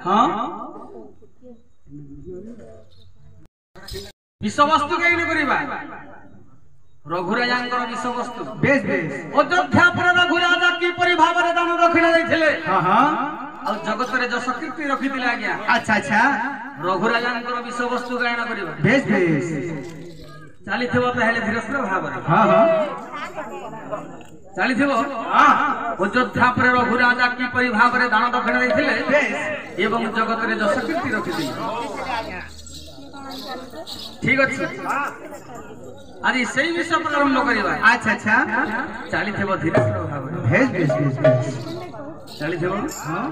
हाँ विषवस्तु कहीं करिबा रघुराजांकर विषवस्तु बेस बेस अयोध्या पर रघुराजा की परि भाबरे दान दक्षिणा दैथिले हां हां आ जगत रे जस कीर्ति रखिथिले आज्ञा अच्छा अच्छा रघुराजांकर विषवस्तु गायन करिबा बेस बेस चालिथिबो पहले धीरस्त्र भाबरे हां हां चालिथिबो हां अयोध्या पर रघुराजा की परि भाबरे दान दक्षिणा दैथिले बेस एवं जगत रे जस कीर्ति रखिथिले ठीक अछि आज सही विषय प्रारंभ करिबा अच्छा अच्छा चाली थेबो धीरे भाव भेज भेज भेज चाली थेबो हां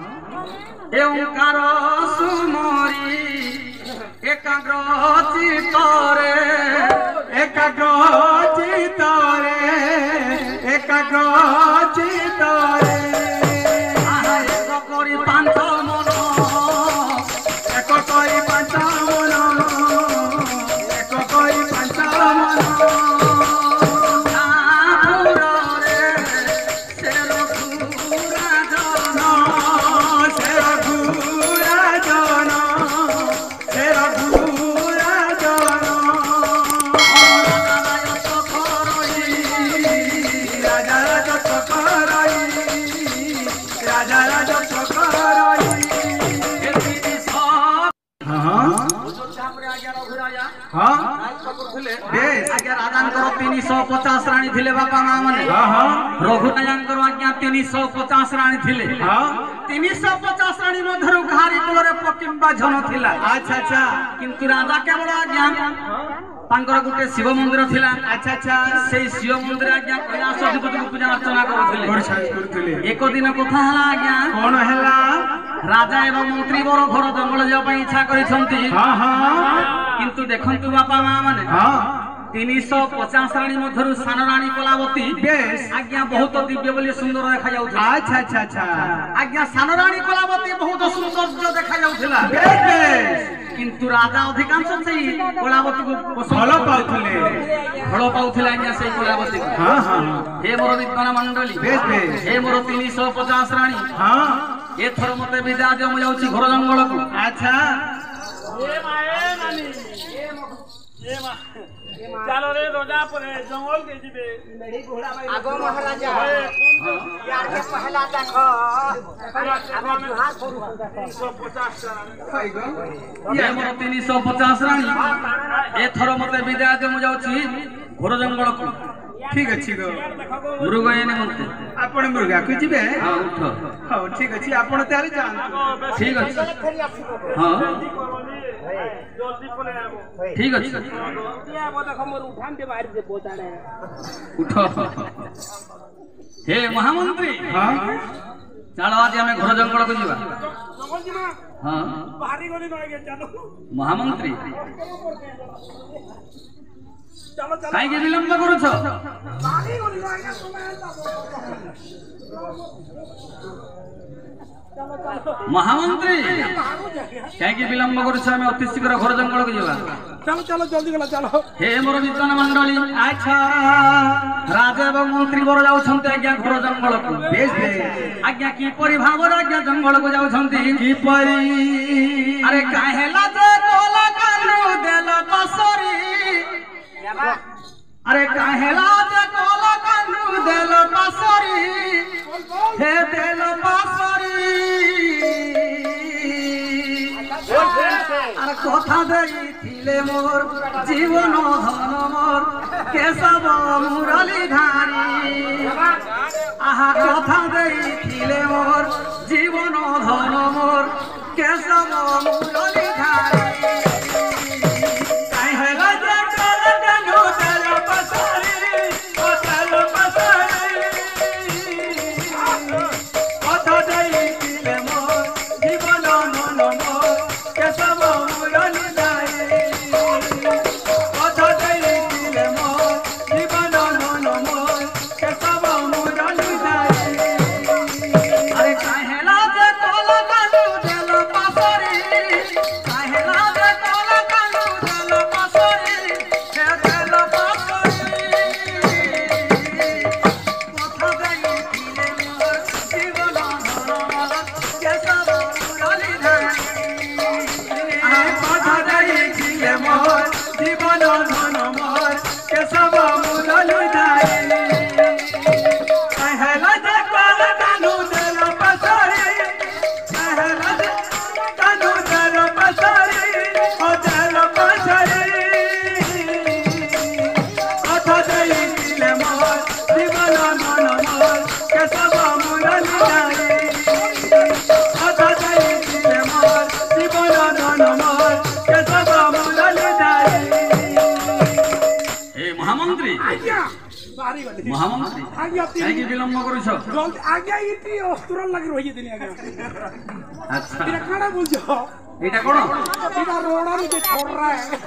ए ओंकार सुमरी एकाग्र चित्तरे एकाग्र चित्तरे एकाग्र चित्तरे आहा एक करी पांच मन एक करी पांच मन एक करी पांच मन राजा राणी थिले बापा मां माने रघुराजांकर आज्ञा 350 राणी थिले 350 राणी मधरु घारी कुलरे पकिंबा झन थिला अच्छा अच्छा किंतु राजा केवल आज्ञा तांकर गुटे शिव मंदिर थिला अच्छा अच्छा सेई शिव मंदिर आज्ञा कैलाश अधिपति को पूजा अर्चना करथिले एक दिन कथा हला आज्ञा कोन हला राजा एवं मंत्री बर घर जंगल जा पई इच्छा करिसंती हां हां किंतु देखंतु बापा मां माने हां 350 राणी मधरु सान राणी कलावती बेस आज्ञा बहुत दिव्य बोली सुंदर देखा जाउथला अच्छा अच्छा अच्छा आज्ञा सान राणी कलावती बहुत सुंदर देखा जाउथला बेस बेस किंतु राजा अधिकांश सेई कलावती को फल पाउथले आज्ञा सेई कलावती हां हां हे मोर विद्वान मंडली बेस बेस हे मोर 350 राणी हां एथर मते विदा दे म जाउची घर जंगल को अच्छा ए माए नानी ए मा चलो रे रोजा परे जंगल के जिबे मेरी घोड़ा भाई आगो महाराजा यार के पहला देखो आगो जुहा करू 350 रानी ये मोर 350 रानी एथर मते विदा दे म जाउची घर जंगल को ठीक अछि गो मृग एने मते आपण मृगा को जिबे हां उठ हां ठीक अछि आपण तारे जान ठीक अछि हां जल्दी पले आबो ठीक अछि जल्दी आबो देखो मोर उठान दे बाहर दे बोताड़े उठ हे महामंत्री हां चलो आज हमें घर जंगल को जिबा जंगल जिमा हां बाहरी गली न आगे चलो महामंत्री चलो चलो काई के विलंब करू छ बाहरी गली न आगे समय महामंत्री क्या कि विलंब करू छ हमें अति शीघ्र घर जंगल को जिबा चलो चलो जल्दी गला चलो हे मोर विद्वान मंडली अच्छा राजा एवं मंत्री बर जाउ छंते आज्ञा घर जंगल को बेस बेस आज्ञा की परि भावर आज्ञा जंगल को जाउ छंती की परि अरे काहेला जे कोला कानु देल बसरी अरे काहेला जे कोला कानु देल बसरी हे देल बसरी अरे कथा देइथिले मोर जीवन धन मोर केशव मुरली धारी आहा कथा देइथिले मोर जीवन धन मोर केशव मुरली धारी आज्ञा बारी गले महामंत्री आज्ञा काई विलंब करूछ जल्दी आज्ञा इति अस्त्र लागि रहि दिनी आज्ञा अच्छा इरा काडा बोलछो एटा कोन इरा रोडार जे छोरा है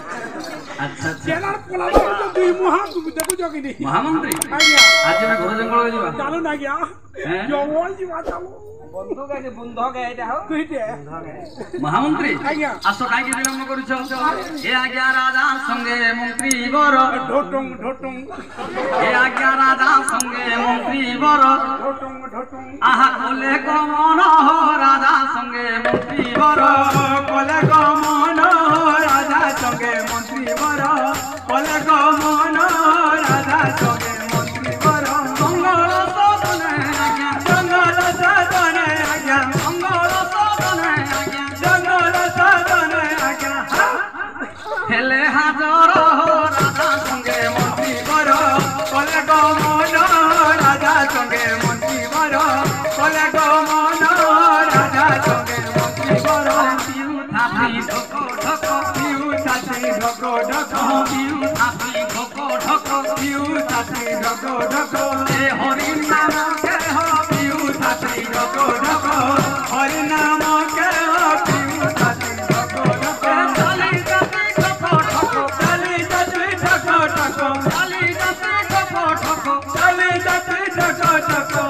अच्छा चेलार पोलाबो जो दुई मुहा देखु जगिनी महामंत्री आज्ञा आज में घर जंगल जीवा चालू ना आज्ञा जंगल जीवा चालू बंधुक है बंधुक है एटा हो कहिते महामंत्री आज्ञा आसो काई विलंब करूछ ए आज्ञा राजा संगे मंत्री बर ढोटुंग ढोटुंग ए आज्ञा राजा संगे मंत्री बर ढोटुंग ढोटुंग आहा कोले कमन हो राजा संगे मंत्री बर कोले कमन राजा संगे मंत्री बर कोले कमन राजा संगे मंत्री बर मंगल सदने आज्ञा जंगल साधने आज्ञा मंगल सदने आज्ञा जंगल साधने आज्ञा हेले हाजर हो राजा संगे मंत्री बर कोले कमन राजा संगे मंत्री बर कोले कमन राजा संगे मंत्री बर पिउ थापी ढको ढको पिउ छाती ढको ढको पिउ थापी ढको ढको पिउ छाती ढको ढको ए हरि नाम के हो पिउ छाती ढको ढको हरि नाम के हो पिउ छाती ढको ढको चाली जाति ढको ढको चली जाती ढको ढको चाली जाति ढको ढको चली जाती ढको ढको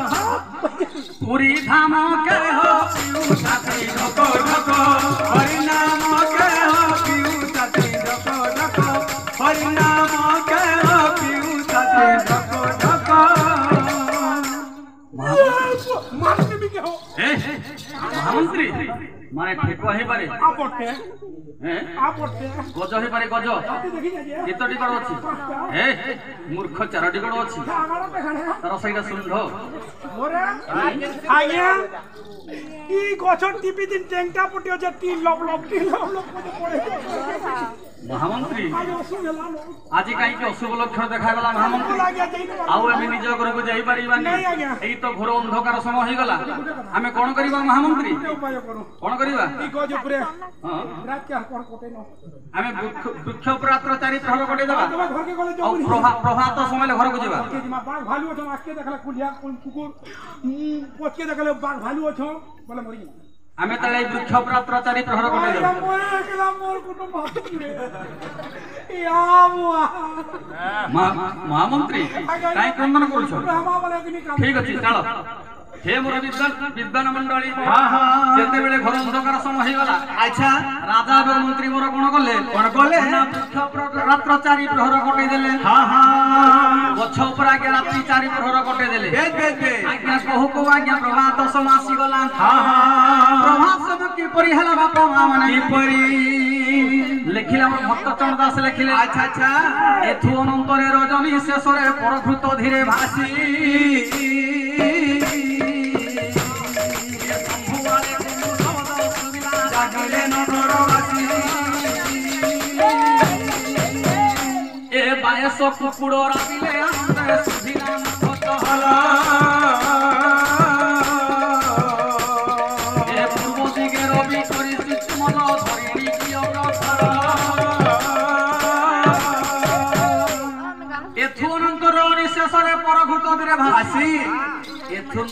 पुरी धाम के हो पिउ छाती ढको ढको हरि नाम के हो पिउ छाती ढको ढको हरि नाम के हो पिउ छाती ढको ढको मारते भी के हो ए महामंत्री माने ठेको हे पारे आपटे ए आपटे गज हे पारे गज देखि जा केतोटी गड़ अछि ए मूर्ख चारोटी गड़ अछि आगला पे खड़े तार सईटा सुंढ मोरे आज्ञा ई गछर टीपी दिन टेंटा पटी जे ती लब लब पटे पड़े महामंत्री आज असुगला आज काई के अशुभ लक्षण देखा गला महामंत्री लागिया जाइनो आउ एमे निज घर को जाई परिबानी नहीं आज्ञा एई तो घोर अंधकार समय होई गला हमें कोन करिबा महामंत्री उपाय करो कोन करिबा ई गज उपरे हां रात के कोन कोटे न हमें वृक्ष प्रात्र चारि प्रहर कोटे देबा तबा घर के गले और जाऊ प्रभात समय घर को जीवा के जिमा बाघ भालू अछन आके देखला कुलिया कोन कुकुर पोच के देखले बाघ भालू अछन बोले मरी हमें तले वृक्ष प्रात्र चारि प्रहर कोटे देबा मोरे केला मोर कुटुंब भातुरे या बुआ महामंत्री काई क्रंदन करूछ रामा वाले कि काम ठीक अछि चलो हे मोर विद्वान मंडली हां हां जेते बेले घर अंधकार समय होई गला अच्छा राजा और मंत्री मोर कोन कले ना वृक्ष रात्र चारि प्रहर कोटे देले हां हां गछ ऊपर आगे रात्रि चारि प्रहर कोटे देले बेज बेज बेज आज्ञा कहू को आज्ञा प्रभात समासी गला हां हां प्रभात सब की परि हला बापा मां माने की परी लेखिला मोर भक्त चंद्र दास लेखिले अच्छा अच्छा एथु अनंतरे रजनी शेषरे परभूत धीरे भासी जागले नगरवासी ए बायस कुकुड़ राबिले आनंदे सुधिला मुखत हला ए पूर्व दिगे रवि करि चितमन धरिणी की अग्रसर एथु अनंतर शेषरे परभूत धीरे भासी एथु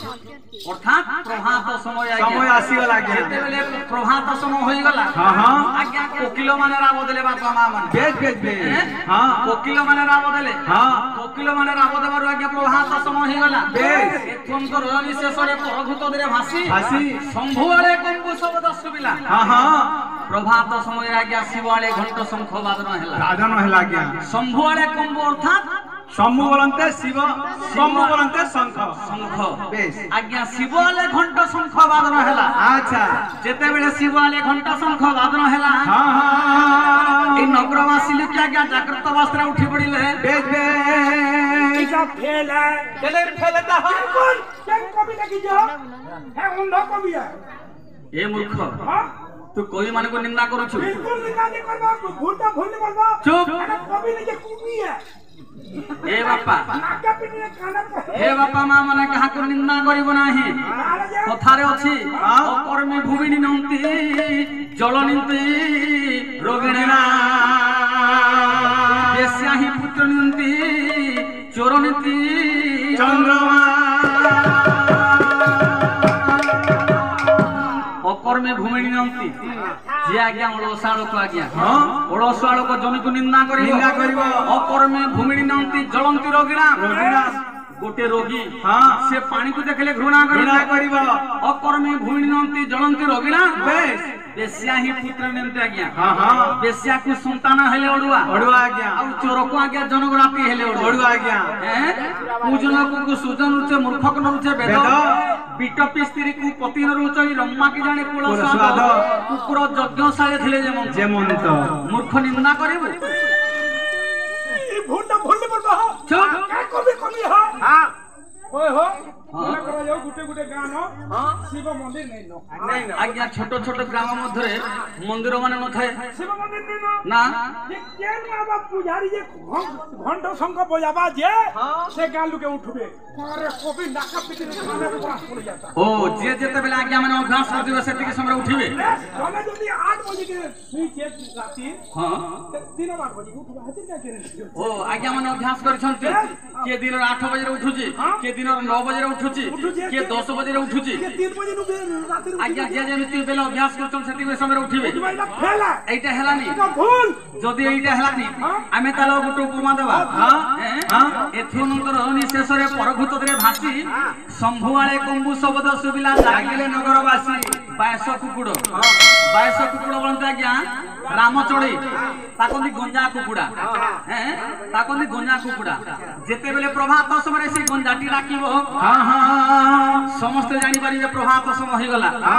अर्थात प्रभात समय आसी गला आज्ञा जेतेबेले प्रभात समय होई गला हां हां आज्ञा कोकिल माने राव देले बापा मां माने बेज बेज बेज हां कोकिल माने राव देले हां कोकिल माने राव देबार आज्ञा प्रभात समय होई गला बेज एथुंक रजनी शेषरे परभूत धीरे भासी भासी शंभुआले कंबु शब्द सुबिला हां हां प्रभात समय आज्ञा शिवाले घंट शंख बादन हैला राजन हैला आज्ञा शंभुआले कंबु अर्थात शंभु बोलते शिव शंभु बोलते शंख शंख बेस आज्ञा शिवाले घंट शंख बादन हैला अच्छा जेते बेले शिवाले घंट शंख बादन हैला हां हां ए नगरवासी लिखि आज्ञा जागृत अवस्था उठी पड़िले बेज बेज इजा फेल है फेलता है कौन क्या कवि लगी जो है उंडा कवि है ए मूर्ख हां तू कोई मान को निंदा करू छु बिल्कुल निंदा नहीं करबा भूलता भूल नहीं करबा चुप अरे कवि ने जे कुमी है ए बापा नाका पिने काना हे बापा मां माने कहा को निंदा करिबो नाही कथारे अछि अकर्मी भूमिनी नंती जलनिंती रोगिणी बेस्याही पुत्र निंती ଭୂମିଣୀ ନିଅନ୍ତି ଯିଏ ଆଜ୍ଞା ଅଳସାଳକୁ ଆଜ୍ଞା ଅଳସାଳକୁ ଜମିକୁ ନିନ୍ଦା କରିବ ଅକର୍ମେ ଭୂମିଣୀ ନିଅନ୍ତି ଜଳନ୍ତି ରୋଗିଣା गोटे रोगी से पानी को देखले घृणा करिव अकर्मी भूमि नियंती जलंती रोगिणा बेस्या ही पुत्र नियंती आज्ञा बेस्या को संतान हेले अडुआ आज्ञा आ चोर को आज्ञा जनगराती हेले अडुआ आज्ञा पूजन को सुजन रुचे मूर्ख को रुचे वेद बिटपी स्त्री को पति न रुचई रम्मा की जाने कुल स्वाद कुकुर यज्ञशाले थिले जेमंत मूर्ख निंदा करिव भूल पड़बा चुप का कभी हो हां ओए हो बोला करा जाओ गुटे गान शिव मंदिर नहीं आज्ञा छोट छोट ग्राम मध्य मंदिर माने न थाए शिव मंदिर नहीं ना ये केन बाबा पुजारी जे घंट शंख बजाबा जे से गान लुके उठबे अरे कभी नाका पिटी खाने को पास पड़ जाता ओ जे जेते बेला आज्ञा माने अभ्यास कर दिबे सेति के समय उठिबे तने जदी 8 बजे के सुई के राती हां 3 बजे उठबा हातिर का करे ओ आज्ञा माने अभ्यास करछन्ते के दिन 8 बजे उठुची के दिन 9 बजे उठुची के 10 बजे उठुची के 3 बजे राती आज्ञा जे जेमिति बेला अभ्यास करछन सेति के समय उठिबे फेला एटा हेलानी भूल जदी एटा हेलानी आमे तालो गुटो उपमा देबा हां एथुनंतर हनी शेषरे परभूत रे भासी शंभुआळे कंबु शब्द सुबिला लागिले नगरवासी 22 कुकुड़ बोलते आज्ञा रामचड़ी ताकंदी गंजा कुकुड़ा हैं ताकंदी गंजा कुकुड़ा जेते बेले प्रभात समय से गंजाटी डाकिबो समस्त जानि पारिबे प्रभात समय हो गला आ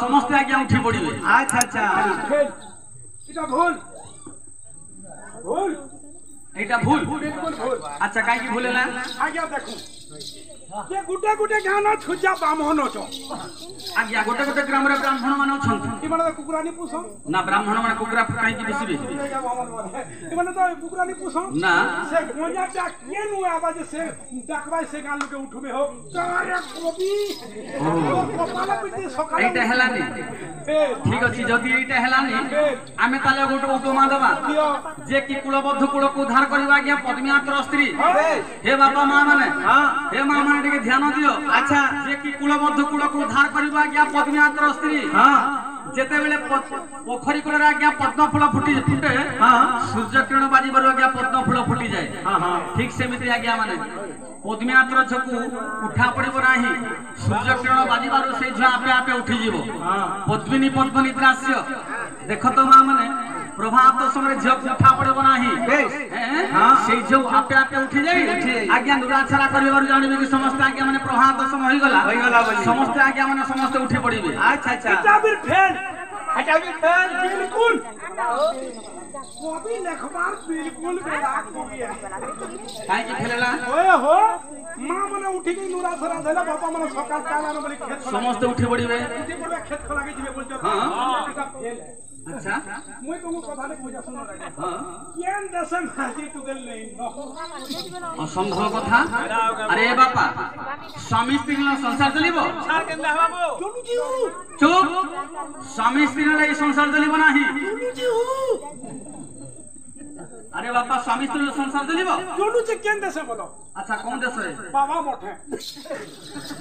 समस्त आज्ञा उठी पड़िबे अच्छा इटा भूल एटा भूल अच्छा काई की भूलेला आज्ञा देखो ये गुटे गाना छुजा ब्राह्मण छ आज्ञा गुटे ग्राम रे ब्राह्मण मान छन ई माने कुकुरानी पुसो ना ब्राह्मण मान कुकुरा काई की बेसिबे ई माने तो कुकुरानी पुसो ना से गोंजा टा के नु आवाज से डाकबाई से गान लुके उठबे हो तारे कबी कपाला पिटी सकाळ एटा हेलानी ठीक अछि जदी एटा हेलानी आमे ताले गुटे उपमा दबा जे की कुलबद्ध कुल को उद्धार करबा आज्ञा पद्मियात्र स्त्री हे बाबा मां माने हे मां माने के ध्यान दियो अच्छा जे की कुलबद्ध कुल को उद्धार करबा आज्ञा पद्मियात्र स्त्री जेते बेले पोखरी कुल रे आज्ञा पद्म फूल फुटे सूर्य किरण बाजी बर आज्ञा पद्म फूल फुटी जाए ठीक सेमिति आज्ञा माने पद्मियात्र छकु उठा पड़िबो नाही सूर्य किरण बाजी बारो से झ आपे आपे उठी जीवो पद्मिनी द्रास्य देखो तो मां माने प्रभात समय झ उठा पड़िबो नाही से झ आपे आपे उठी जाई आज्ञा दुराचारा करबार जानिबे कि समस्त आज्ञा माने प्रभात समय होई गला समस्त आज्ञा माने समस्त उठी पड़िबे अच्छा हटा भी फेल बिल्कुल कॉपी लिखबार बिल्कुल बेड़ा कॉपी है काई की फेलेला ओए हो मां मने उठी के नुरा सरा देला बाबा मने सकाल काला न बोली खेत समस्त उठी पड़िबे खेत खला के जिवे बोलछ हां फेल अच्छा मुई तुमको कथा नहीं बुझा सुनो रे हां केन दसम हाजी टुगल नहीं नो असंभव कथा अरे बापा स्वामी स्त्री न संसार चलिबो सार केंदा बाबू जोनु जी चुप स्वामी स्त्री न संसार चलिबो नाही जोनु जी अरे बापा स्वामी स्त्री संसार चलिबो जोनु जी केन दसे बोलो अच्छा कौन देश है बाबा मठे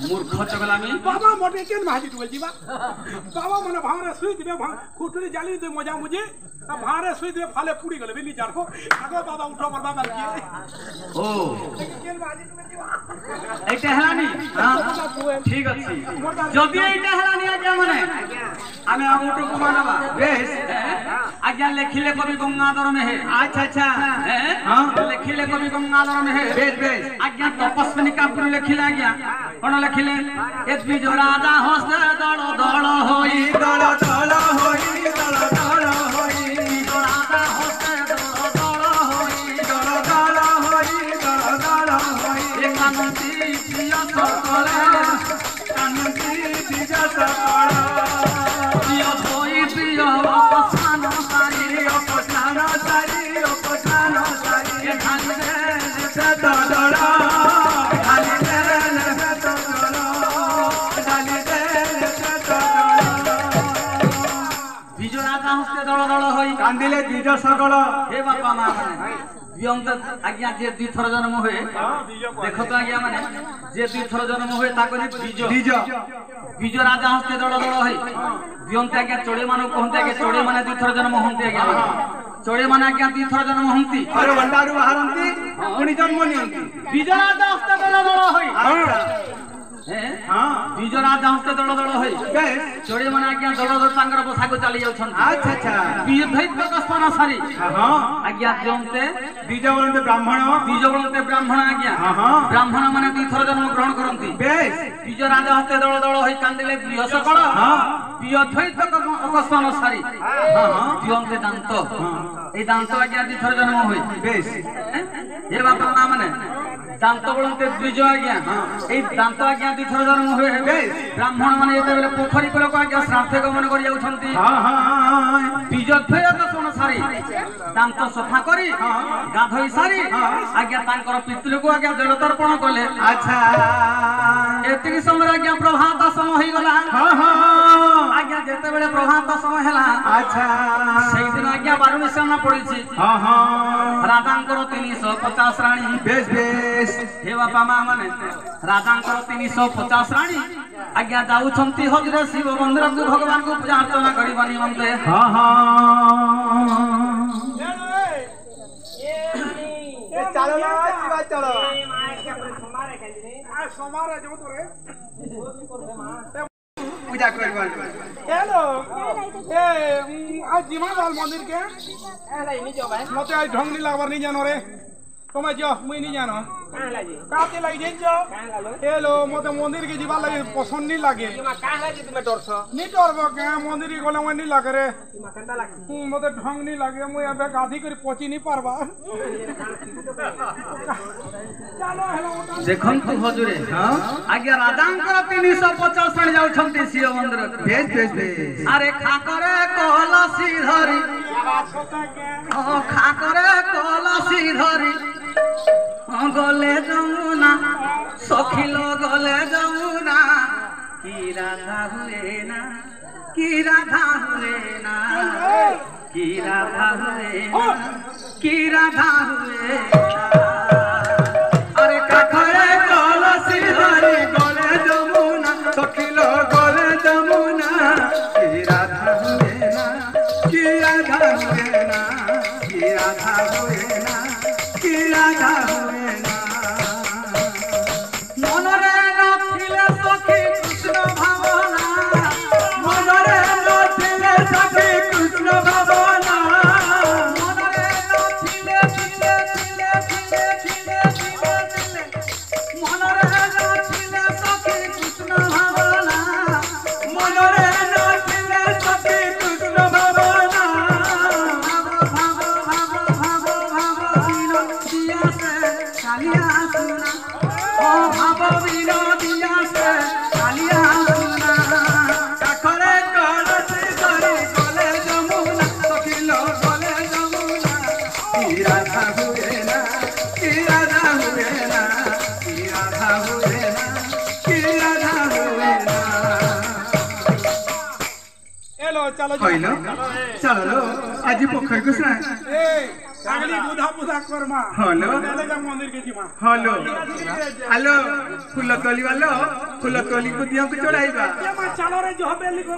मूर्ख चगलामी बाबा मठे केन भाजी टुगल जीवा बाबा मने भारे सुई दिबे खुटुरी जाली दे मजा मुझे भारे सुई दिबे फाले पुड़ी गले बिनी जार को आगो बाबा उठो पर बाबा की ओ केन भाजी टुगल जीवा एटा हलानी हां ठीक अछि जदी एटा हलानी आज्ञा माने आमे आउटो को मानबा बेस आज्ञा लेखिले कवि गंगाधर में है अच्छा हां लेखिले कवि गंगाधर में है बेस आज्ञा तपस्विनी कापुर लेखिले आज्ञा कोन लेखिले एतबी जो राजा हस्ते दळ दळ होई दळ दळ होई दळ दळ होई जो राजा हस्ते दळ दळ होई दळ दळ होई दळ दळ होई कानती प्रिय सकल प्रिय होई प्रिय अपसान सारी खाली से दळ कांदिले द्विज सकल हे बापा मां माने वियंत आज्ञा जे दुई थर जन्म हुए देखो तो आज्ञा माने जे दुई थर जन्म हुए ताको द्विज विजय राजा हस्ते दल दल है दियंते आज्ञा चोड़े मान कहते आज्ञा चोड़े माने दी थर जन्म होंती आज्ञा चोड़े माने आज्ञा दी थर जन्म होंती अरे भंडारू बाहरंती पुणी जन्म नियंती विजय राजा हस्ते दल दल है विजय राजा हस्ते दल दल है चोड़े माने आज्ञा दल दल तांकर बसा को चली जाउछन अच्छा अच्छा विधैत कस्पन सारी आज्ञा दियंते बीज बोलते ब्राह्मण आज्ञा ब्राह्मण माने दी थर जन्म ग्रहण करंती बेश विजय राजा हस्ते दल दल है कांदिले प्रिय सकल विधैत कस्पन सारी दियंते दांत ए दांत आज्ञा दी थर जन्म होई बेश हे बापा मां माने दांत बोलते द्विज आज्ञा ए दांत आज्ञा दी थर जन्म होय ब्राह्मण माने एते बेले पोखरी कोल को आज्ञा श्राद्ध गमन करि जाउछंती बीजद्वयत सोन सारी दांत सफा करी गाधोई सारी आज्ञा तांकर पितृ को आज्ञा जल तर्पण कले अच्छा एतिकी समय आज्ञा प्रभात समय होई गला आज्ञा जेते बेले प्रभात समय हला अच्छा सेई दिन आज्ञा बारुणी सेना पड़ीछि राजांकर 350 रानी बेश बेश हे बापा मां माने राजांकर 350 रानी आज्ञा जाउछंती हजरे शिव मंदिर को भगवान को पूजा अर्चना करिबा निमंते चलो ना शिवा चलो समारे जो तो रे पूजा करबा हेलो ए आज जिमा बाल मंदिर के मते आज ढंग नहीं लागबार नहीं जानो रे तुम जो मुई नहीं जानो काते लगी जेन जो हेलो मते मंदिर के जीवा लगे पसंद नहीं लागे नहीं डरबो के मंदिर के गले नहीं लागे रे मते ढंग नहीं लागे मुई अबे गाधी करी पहुंची नहीं पारबा चलो हेलो देखंतु हजरे आज्ञा राजांकर 350 रानी जाउछंती शिव मंदिर बेश बेश बेश अरे खाकरे कलसी धरी खाकरे कलसी धरी गले जमुना सखिल गले जमुना की राधा हुए ना की राधा हुए ना की राधा हुए ना की राधा हुए ना अरे खाकरे कलसी धरी गले जमुना सखिल गले जमुना की राधा हुए ना की राधा हुए ना की राधा हुए ना की राधा हुए ना मनरे नथिले सखी कृष्ण भावना मनरे नथिले सखी कृष्ण भावना मनरे नथिले थिले थिले थिले थिले थिले थिले मनरे नथिले सखी कृष्ण भावना मनरे नथिले सखी कृष्ण भावना भाव विनोदिया से कालिया सुना काखरे कलसी धरी गले जमुना सखिल गले जमुना की राधा हुए ना की राधा हुए ना की राधा हुए ना की राधा हुए ना हेलो चलो कइलो चलो लो आज पोखर को सुना ए अगली बुधा बुधा कर्मा हेलो चलेगा मंदिर के जीवा हेलो हेलो फूल तोली वालो फूल तोली को दिया को चढ़ाईबा ये मा चलो रे जो बेली को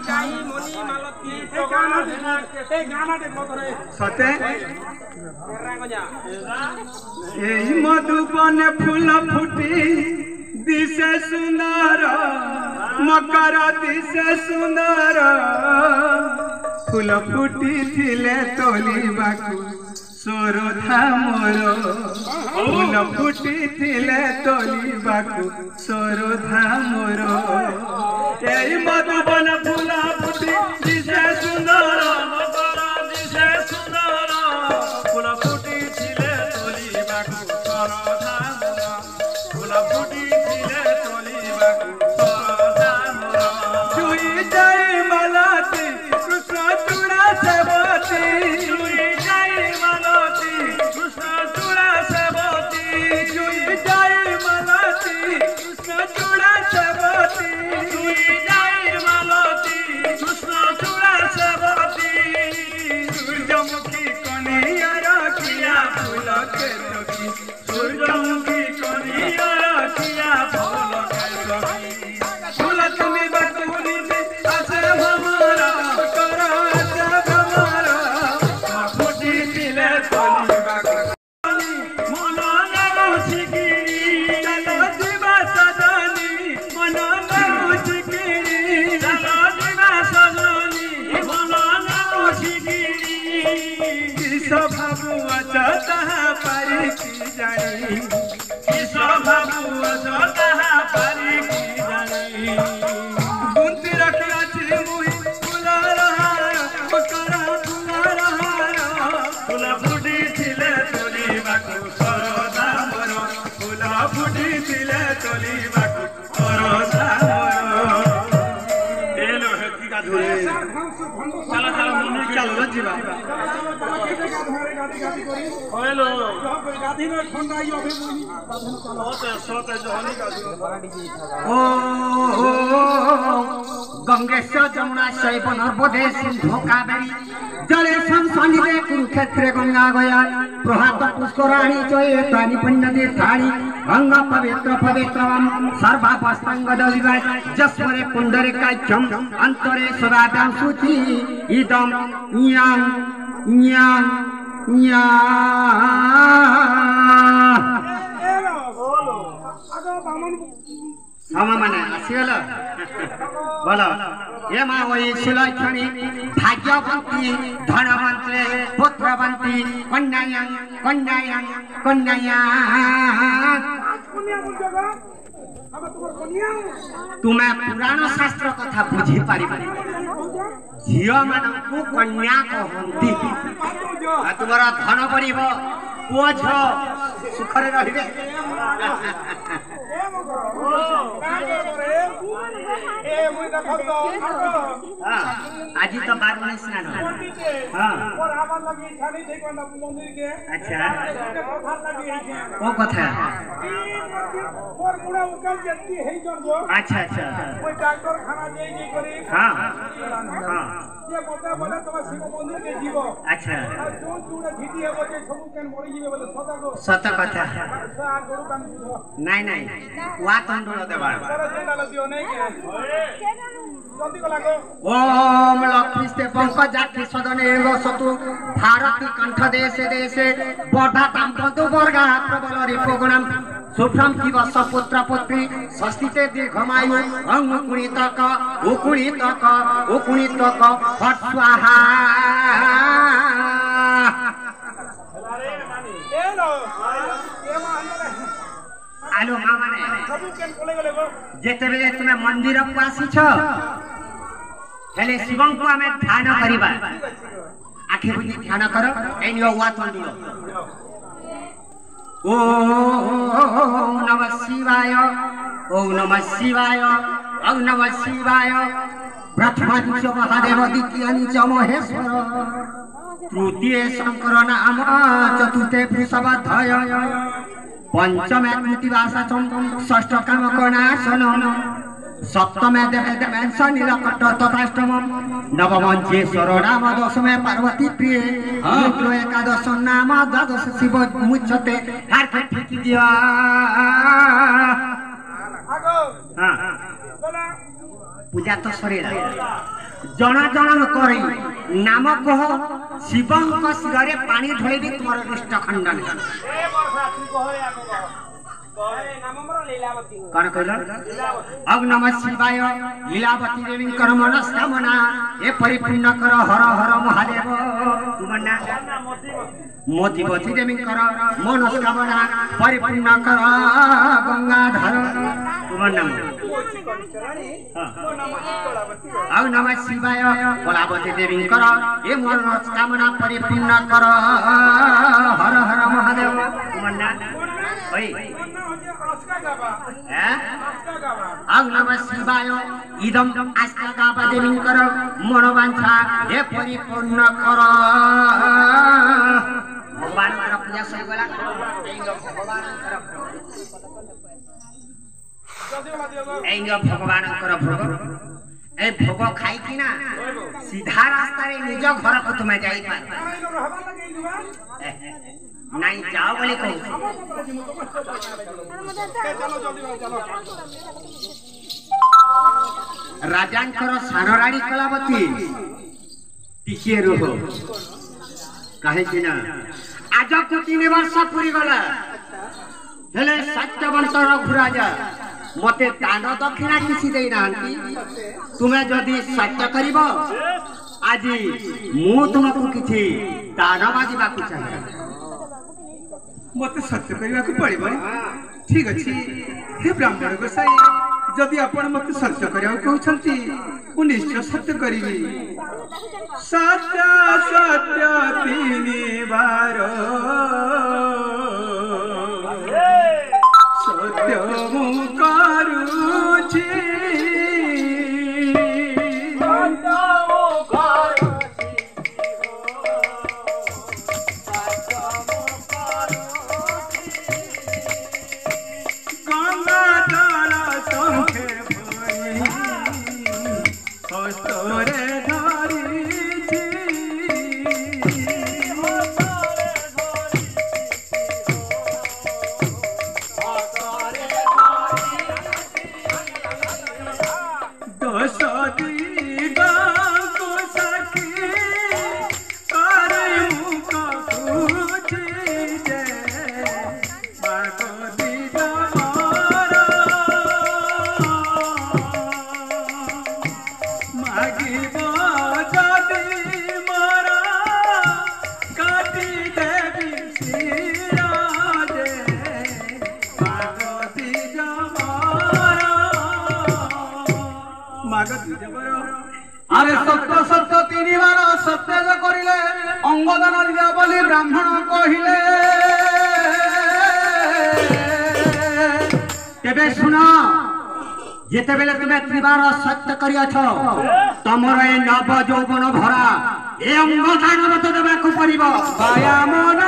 जाई मनी मालती ए गाना देखो रे सते एई मधुबन फूल फुटी दिशे सुंदर मकर दिशे सुंदर फूल फुटी थिले तोलिबाकू सोरधा मोर फूल फुटी थिले तोलिबाकू सोरधा मोर एई मधुबन फूल फुटी दिशे सुंदर मकर दिशे सुंदर फूल फुटी थिले तोलिबाकू सोरधा मोर फूल फुटी थिले तोलिबाकू सोरधा मोर जुई जाई मलाती कृष्ण चूड़ा सेवती जुई जाई मलाती कृष्ण चूड़ा सेवती जुई जाई मलाती कृष्ण चूड़ा सेवती जुई जाई मलाती ताहा पारी की जानी शोभा पुओ ताहा पारी की जानी गुंती रखी अछि मुई फुलार हार ओकरा फुलार हार फुला फुटी थिले तोली बाकु सरदा मोर फुला फुटी थिले तोली बाकु सरदा मोर एलो हेती का धुरे चलो चलो मुनी चलो जीवा हेलो गाधी में ठंडा यो भी मुनी सोते जहनी का ओ गंगेश्वर जमुना शैव नर्मदे सिंधु कावेरी जले संसनिधे कुरुक्षेत्रे गंगा गया प्रहात पुष्कराणि चये तानि पुण्यते तानि गंगा पवित्र पवित्रम सर्वापस्तंग दलिवा जस्मरे पुंडरे काच्यम अंतरे सदाभ्यां शुचि इदम यां यां यां हमा माने आसिगल बोलो ये मा वही सुलक्षणी भाग्यवती धनवंते पुत्रवंती कन्यायां कन्यायां कन्यायां तुम्हें पुराण शास्त्र कथा बुझी पारि झील मानू कन्या कहती तुम्हारा धन बढ़ पुओ झ सुखरे रहिबे आज तो 12 स्नान अच्छा वो कथा अच्छा अच्छा हाँ हाँ अच्छा सत कथा नहीं नहीं वा तंडुल देवा ओम लक्ष्मीस्ते पंकजाक्षी सदने वसतु भारती कंठ देशे देशे बड़ा तांपतु वर्गा प्रबल रिपुगुणम शुभ्रम किव सपुत्र पुत्री षष्ठीते दीर्घमायु अंकुणितक उकुणितक उकुणितक फट स्वाहा आलो माने जेते बेले तुमे मंदिर को आसी छ हेले शिवं को हमें ध्यान करिबा आखे बुझी ध्यान करो एनियो वा तंडुल ओम नमः शिवाय ओम नमः शिवाय ओम नमः शिवाय प्रथमांच महादेव द्वितीयांच महेश्वर तृतीय शंकर नाम चतुर्थे वृषभध्वज पंचमे कृतिवासचम षष्ठ काम कणासन सप्तमे देवे देवेश नीलकंठ तथाष्टम नवमंचेश्वर नाम दशमे पार्वती प्रिय रुद्र एकादश नाम द्वादश शिव मुच्यते हार फेंकी दिया पूजा तो सरीला जन जन करी नाम कह शिवं शिरे पानी ढोली भी तुम इष्ट खंडन कौन कहल अब नमः शिवाय लीलावती देवी कर मनस्कामना ए परिपूर्ण कर हर हर महादेव तुम ना मोतीवती देवी कर मनस्कामना परिपूर्ण कर गंगाधर तुम नाम अब नमः शिवाय कलावती देवी कर ए मनस्कामना परिपूर्ण कर हर हर महादेव तुम ना अब नमः शिवाय इदम आस्था गावा देवी कर मनोवांछा हे परिपूर्ण कर भगवान कर पूजा सही गला भगवान कर भोग ए भोग खाई कि ना सीधा रास्ता रे निज घर को तुम जाई पार नहीं जाओ बोले कहू राजांकर सानराड़ी कलावती टिके रहो कहे कि ना आज को 3 वर्ष पूरी गला हेले सत्यवंत रघुराजा मते दान दक्षिणा किसी दे नांती तुम्हें जदि सत्य करिब आज मु तुमको किछि दान मागिबा को चाहिए मत सत्य करने को पड़ो ठीक अच्छे हे ब्राह्मण गोसाई जदि आपण मत सत्य करने कहते मु निश्चय सत्य करी सत्य सत्य 3 बार सत्य मु करूची अरे सत्य सत्य 3 बार सत्य जो करिले अंगदान दिया बोली ब्राह्मण कहिले तेबे सुना जेते बेले तुमे 3 बार सत्य करियाछ तमर ए नव यौवन भरा ए अंगदान मत देबा को पड़िबो बाया मन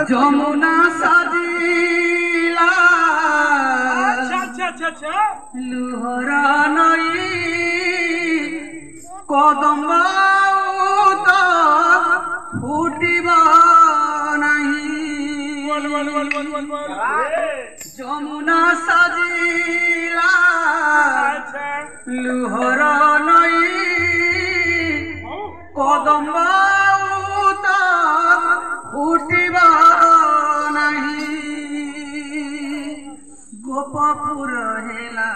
जमुना साजिला लुहरा नई कदम फुटिब नहीं जमुना साजिला लुहरा नई कदम फुटिब नहीं गोपपुर हेला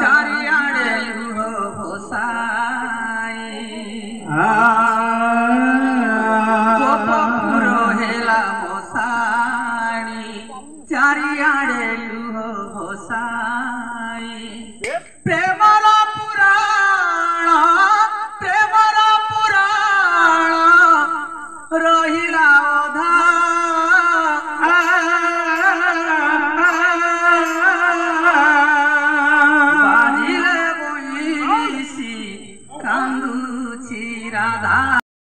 चारिआडे लुह भोसाई गोपपुर हेला भोसाई चारिआडे लुह भोसाई प्रेम